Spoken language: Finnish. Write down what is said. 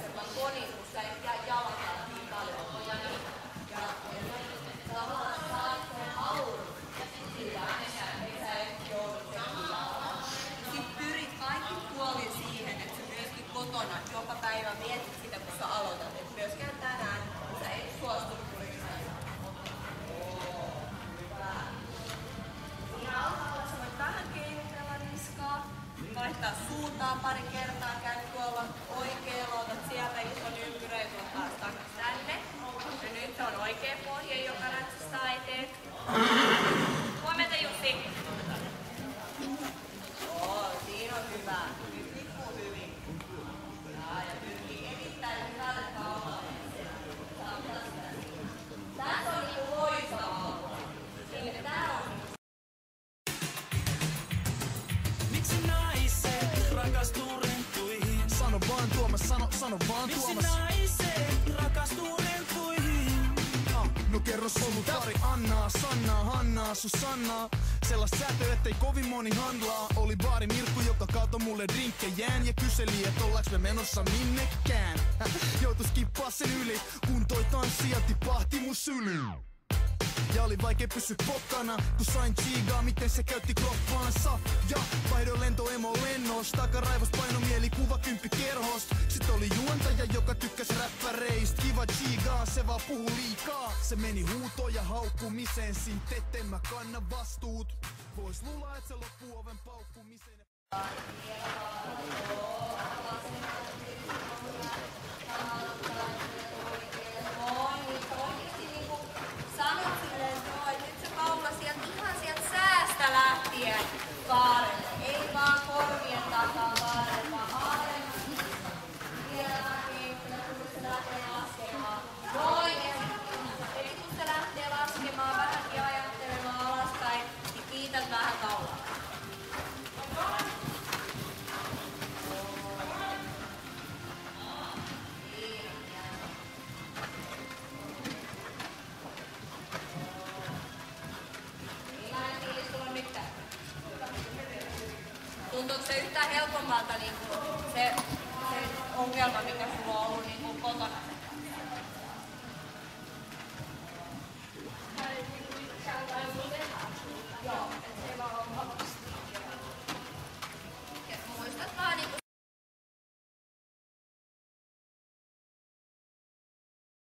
semmoinen koni, kun sä et jää jalkaan niin paljon. Ja tavallaan saat sen aurun sillä, että sä et joudu tekemään. Sitten pyrit kaikki puolin siihen, että sä myöskin kotona joka päivä mietit sitä, kun sä aloitat. Et myöskään tänään sä et suostu kurikseen. Hyvä. Siinä alhaalla sä voit vähän keinutella niskaa. Vaihtaa suuntaa pari kertaa, käy tuolla oikealla, otat sieltä ison ympyrän, tuot taas takas tänne. Ja nyt on oikea pohja, joka ratsastaa eteen. Huomenta Jussi! Siinä on hyvä. Nyt lippuu hyvin. Ja pyrkii erittäin hyvälle kaulalle. Tässä on niinku loistavaa. Tää on rakastuu renttuihin. Sano vaan Tuomas, sano vaan Miksi Tuomas. naiset rakastuu renttuihin? No kerro ollut pari Annaa, Sannaa, Hannaa, Susannaa. Sellaista säätöä, ettei kovin moni handlaa. Oli baari Mirkku, joka kaatoi mulle drinkkejään ja kyseli, et ollaanko me menossa minnekään. Joutu skippaa sen yli, kun toi tanssija tipahti mun syliin. Ja oli vaikea pysyä pokkana, kun sain chigaa, miten se käytti kroppaansa. Ja vaihdoin lentoemo lennosta, takaraivos paino mielikuva 10 kerhost. Sit oli juontaja, joka tykkäs räppäreist. Kiva chigaa, se vaan puhu liikaa. Se meni huutoon ja haukkumiseen, sit etten mä kanna vastuut. Vois luulla, et se loppuu oven paukkumiseen. sanot silleen, että nyt se kaula sieltä ihan sieltä säästä lähtien kaarelle. Ei vaan korvien takaa kaarelle, vaan haarelle. Vielä lähtien, kun se lähtee laskemaan. Noin, ja sitten kun se lähtee laskemaan vähänkin ajattelemaan alaspäin, niin kiität vähän kaulaa. Tuntuuko se yhtään helpommalta niin se ongelma, mikä sulla on ollut niin kotona? Joo.